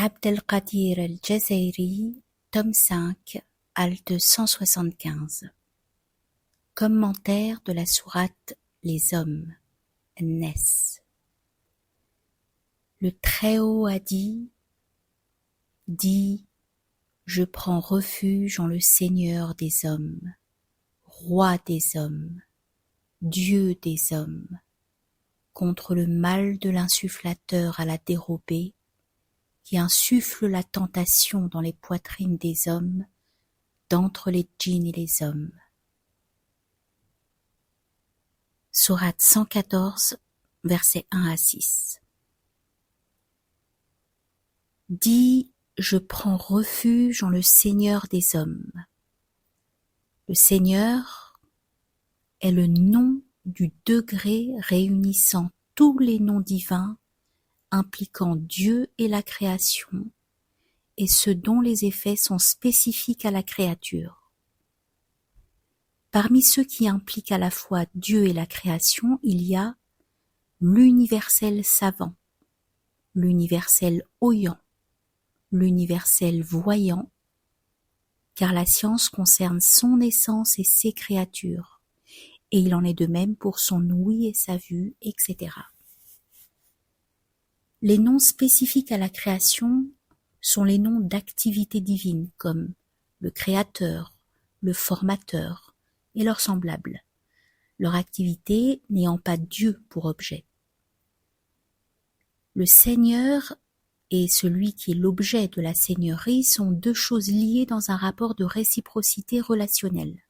Abdelkadir El-Jazairi, tome 5, halte 175. Commentaire de la sourate Les Hommes, An-Nas. Le Très-Haut a dit, je prends refuge en le Seigneur des hommes, Roi des hommes, Dieu des hommes, contre le mal de l'insufflateur à la dérobée, qui insuffle la tentation dans les poitrines des hommes, d'entre les djinns et les hommes. Sourate 114, versets 1 à 6. Dis, je prends refuge en le Seigneur des hommes. Le Seigneur est le nom du degré réunissant tous les noms divins impliquant Dieu et la création, et ceux dont les effets sont spécifiques à la créature. Parmi ceux qui impliquent à la fois Dieu et la création, il y a l'universel savant, l'universel oyant, l'universel voyant, car la science concerne son essence et ses créatures, et il en est de même pour son ouïe et sa vue, etc. Les noms spécifiques à la création sont les noms d'activités divines comme le créateur, le formateur et leurs semblables, leur activité n'ayant pas Dieu pour objet. Le Seigneur et celui qui est l'objet de la seigneurie sont deux choses liées dans un rapport de réciprocité relationnelle.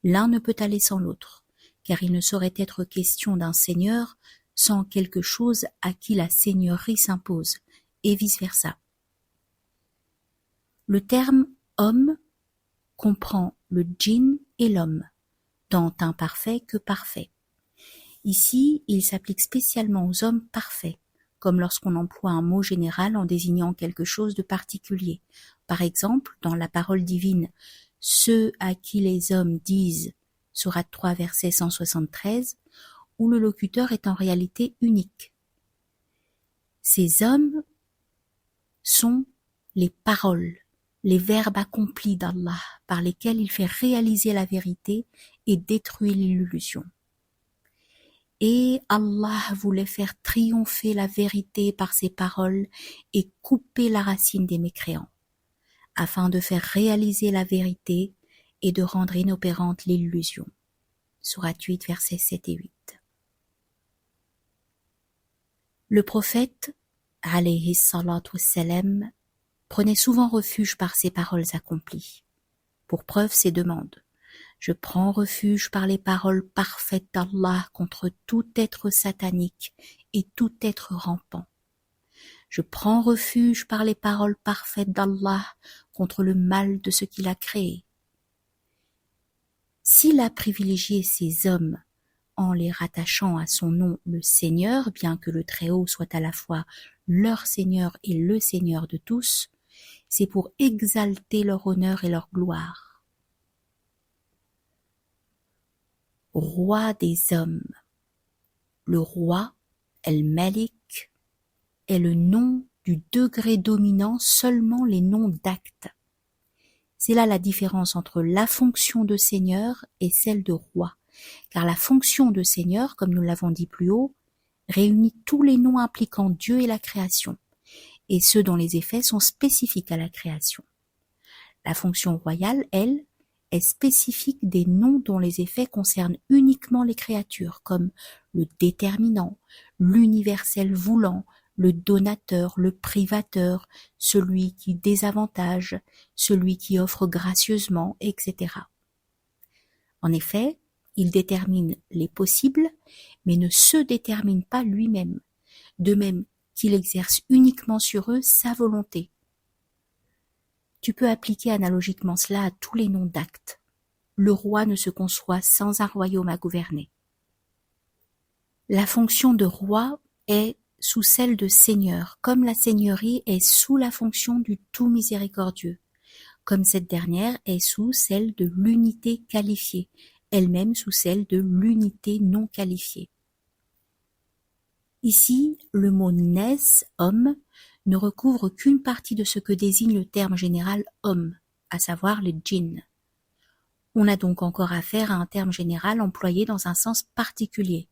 L'un ne peut aller sans l'autre, car il ne saurait être question d'un seigneur sans quelque chose à qui la seigneurie s'impose, et vice-versa. Le terme « homme » comprend le djinn et l'homme, tant imparfait que parfait. Ici, il s'applique spécialement aux hommes parfaits, comme lorsqu'on emploie un mot général en désignant quelque chose de particulier. Par exemple, dans la parole divine « ceux à qui les hommes disent » sourate 3 verset 173, où le locuteur est en réalité unique. Ces hommes sont les paroles, les verbes accomplis d'Allah par lesquels il fait réaliser la vérité et détruit l'illusion. Et Allah voulait faire triompher la vérité par ses paroles et couper la racine des mécréants, afin de faire réaliser la vérité et de rendre inopérante l'illusion. Sourate 8, versets 7 et 8. Le prophète, alayhi salatu wassalam, prenait souvent refuge par ces paroles accomplies. Pour preuve, ces demandes. Je prends refuge par les paroles parfaites d'Allah contre tout être satanique et tout être rampant. Je prends refuge par les paroles parfaites d'Allah contre le mal de ce qu'il a créé. S'il a privilégié ces hommes en les rattachant à son nom le Seigneur, bien que le Très-Haut soit à la fois leur Seigneur et le Seigneur de tous, c'est pour exalter leur honneur et leur gloire. Roi des hommes. Le roi, El-Malik, est le nom du degré dominant seulement les noms d'actes. C'est là la différence entre la fonction de Seigneur et celle de roi, car la fonction de Seigneur, comme nous l'avons dit plus haut, réunit tous les noms impliquant Dieu et la création, et ceux dont les effets sont spécifiques à la création. La fonction royale, elle, est spécifique des noms dont les effets concernent uniquement les créatures, comme le déterminant, l'universel voulant, le donateur, le privateur, celui qui désavantage, celui qui offre gracieusement, etc. En effet, il détermine les possibles, mais ne se détermine pas lui-même, de même qu'il exerce uniquement sur eux sa volonté. Tu peux appliquer analogiquement cela à tous les noms d'actes. Le roi ne se conçoit sans un royaume à gouverner. La fonction de roi est sous celle de seigneur, comme la seigneurie est sous la fonction du tout miséricordieux, comme cette dernière est sous celle de l'unité qualifiée, elle-même sous celle de l'unité non qualifiée. Ici, le mot « nes » homme ne recouvre qu'une partie de ce que désigne le terme général homme, à savoir les djinns. On a donc encore affaire à un terme général employé dans un sens particulier.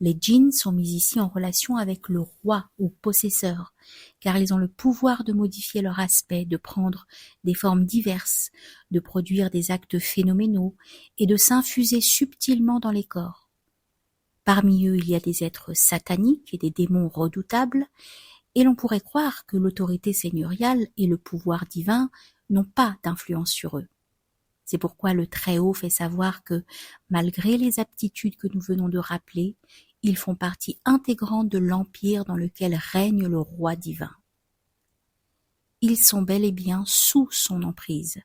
Les djinns sont mis ici en relation avec le roi ou possesseur, car ils ont le pouvoir de modifier leur aspect, de prendre des formes diverses, de produire des actes phénoménaux et de s'infuser subtilement dans les corps. Parmi eux, il y a des êtres sataniques et des démons redoutables, et l'on pourrait croire que l'autorité seigneuriale et le pouvoir divin n'ont pas d'influence sur eux. C'est pourquoi le Très-Haut fait savoir que, malgré les aptitudes que nous venons de rappeler, ils font partie intégrante de l'empire dans lequel règne le roi divin. Ils sont bel et bien sous son emprise,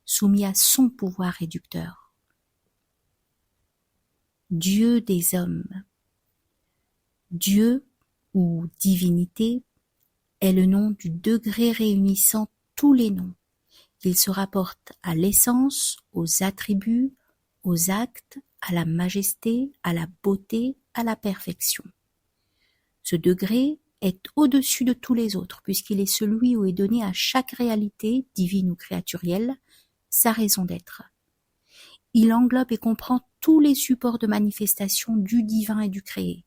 soumis à son pouvoir réducteur. Dieu des hommes. Dieu, ou divinité, est le nom du degré réunissant tous les noms. Il se rapporte à l'essence, aux attributs, aux actes, à la majesté, à la beauté, à la perfection. Ce degré est au-dessus de tous les autres, puisqu'il est celui où est donné à chaque réalité, divine ou créaturielle, sa raison d'être. Il englobe et comprend tous les supports de manifestation du divin et du créé.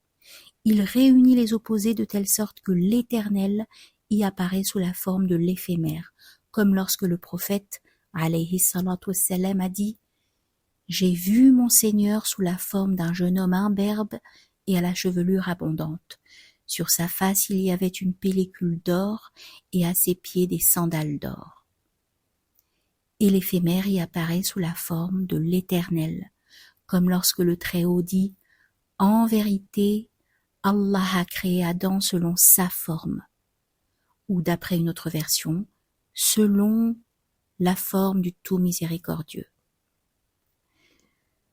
Il réunit les opposés de telle sorte que l'éternel y apparaît sous la forme de l'éphémère, comme lorsque le prophète, alayhi salatu wassalam, a dit « J'ai vu mon Seigneur sous la forme d'un jeune homme imberbe et à la chevelure abondante. Sur sa face il y avait une pellicule d'or et à ses pieds des sandales d'or. » Et l'éphémère y apparaît sous la forme de l'Éternel, comme lorsque le Très-Haut dit « En vérité, Allah a créé Adam selon sa forme » ou d'après une autre version, selon la forme du tout miséricordieux.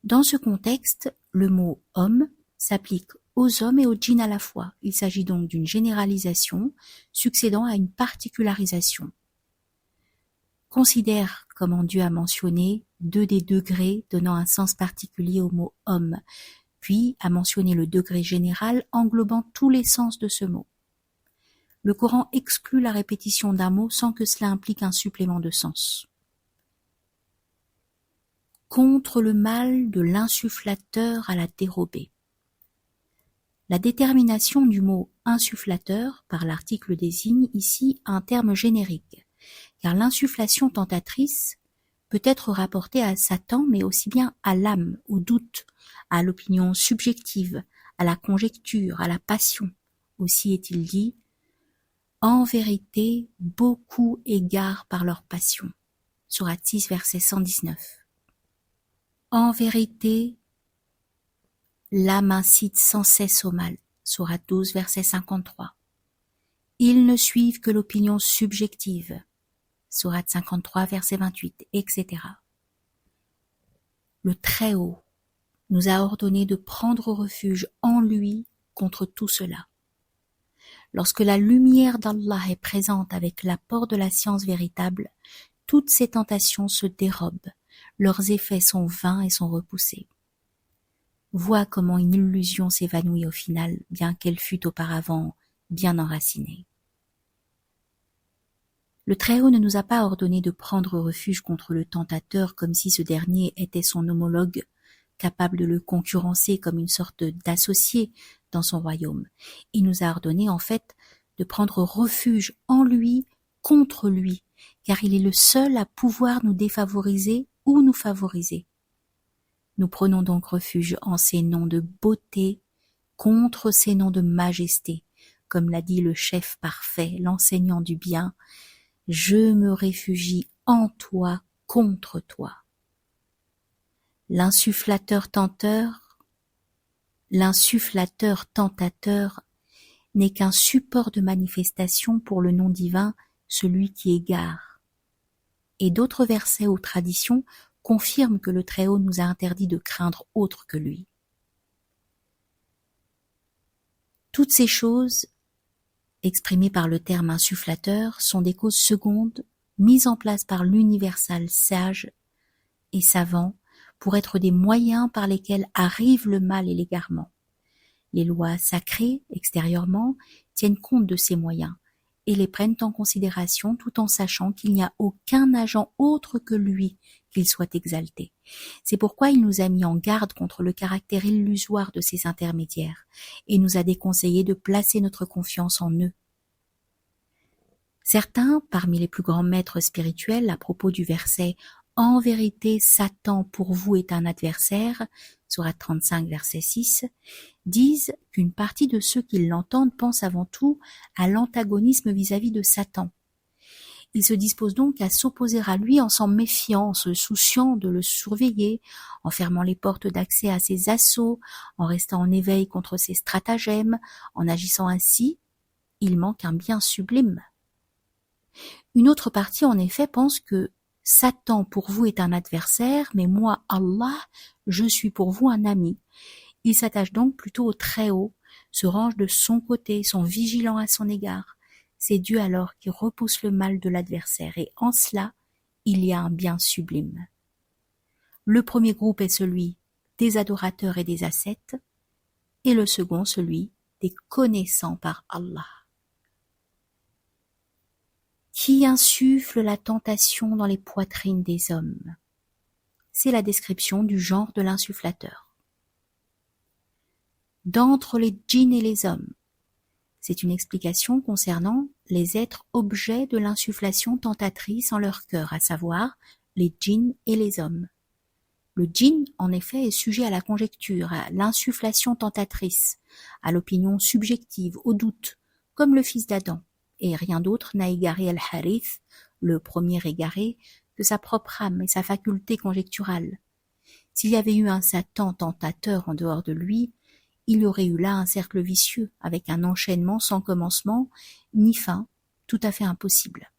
Dans ce contexte, le mot « homme » s'applique aux hommes et aux djinns à la fois. Il s'agit donc d'une généralisation succédant à une particularisation. Considère comment Dieu a mentionné 2 des degrés donnant un sens particulier au mot « homme », puis a mentionné le degré général englobant tous les sens de ce mot. Le Coran exclut la répétition d'un mot sans que cela implique un supplément de sens. Contre le mal de l'insufflateur à la dérobée. La détermination du mot insufflateur par l'article désigne ici un terme générique, car l'insufflation tentatrice peut être rapportée à Satan, mais aussi bien à l'âme, au doute, à l'opinion subjective, à la conjecture, à la passion. Aussi est-il dit « En vérité, beaucoup égarent par leur passion » Sourate 6, verset 119. En vérité, l'âme incite sans cesse au mal. Sourate 12, verset 53. Ils ne suivent que l'opinion subjective. Sourate 53, verset 28, etc. Le Très-Haut nous a ordonné de prendre refuge en lui contre tout cela. Lorsque la lumière d'Allah est présente avec l'apport de la science véritable, toutes ces tentations se dérobent, leurs effets sont vains et sont repoussés. Vois comment une illusion s'évanouit au final, bien qu'elle fût auparavant bien enracinée. Le Très-Haut ne nous a pas ordonné de prendre refuge contre le tentateur comme si ce dernier était son homologue, capable de le concurrencer comme une sorte d'associé dans son royaume. Il nous a ordonné en fait de prendre refuge en lui contre lui, car il est le seul à pouvoir nous défavoriser ou nous favoriser. Nous prenons donc refuge en ces noms de beauté contre ces noms de majesté, comme l'a dit le chef parfait, l'enseignant du bien, « Je me réfugie en toi contre toi ». L'insufflateur tentateur n'est qu'un support de manifestation pour le nom divin, celui qui égare. Et d'autres versets ou traditions confirment que le Très-Haut nous a interdit de craindre autre que lui. Toutes ces choses, exprimées par le terme insufflateur, sont des causes secondes mises en place par l'universal sage et savant pour être des moyens par lesquels arrive le mal et l'égarement. Les lois sacrées, extérieurement, tiennent compte de ces moyens, et les prennent en considération tout en sachant qu'il n'y a aucun agent autre que lui qu'il soit exalté. C'est pourquoi il nous a mis en garde contre le caractère illusoire de ces intermédiaires et nous a déconseillé de placer notre confiance en eux. Certains, parmi les plus grands maîtres spirituels, à propos du verset « En vérité, Satan pour vous est un adversaire » sourate 35, verset 6, disent qu'une partie de ceux qui l'entendent pensent avant tout à l'antagonisme vis-à-vis de Satan. Ils se disposent donc à s'opposer à lui en s'en méfiant, en se souciant de le surveiller, en fermant les portes d'accès à ses assauts, en restant en éveil contre ses stratagèmes, en agissant ainsi, il manque un bien sublime. Une autre partie, en effet, pense que Satan pour vous est un adversaire, mais moi, Allah, je suis pour vous un ami. Ils s'attachent donc plutôt au Très-Haut, se rangent de son côté, sont vigilants à son égard. C'est Dieu alors qui repousse le mal de l'adversaire, et en cela, il y a un bien sublime. Le premier groupe est celui des adorateurs et des ascètes, et le second celui des connaissants par Allah. Qui insuffle la tentation dans les poitrines des hommes? C'est la description du genre de l'insufflateur. D'entre les djinns et les hommes, c'est une explication concernant les êtres objets de l'insufflation tentatrice en leur cœur, à savoir les djinns et les hommes. Le djinn, en effet, est sujet à la conjecture, à l'insufflation tentatrice, à l'opinion subjective, au doute, comme le fils d'Adam, et rien d'autre n'a égaré Al-Harith, le premier égaré, que sa propre âme et sa faculté conjecturale. S'il y avait eu un Satan tentateur en dehors de lui, il y aurait eu là un cercle vicieux, avec un enchaînement sans commencement, ni fin, tout à fait impossible.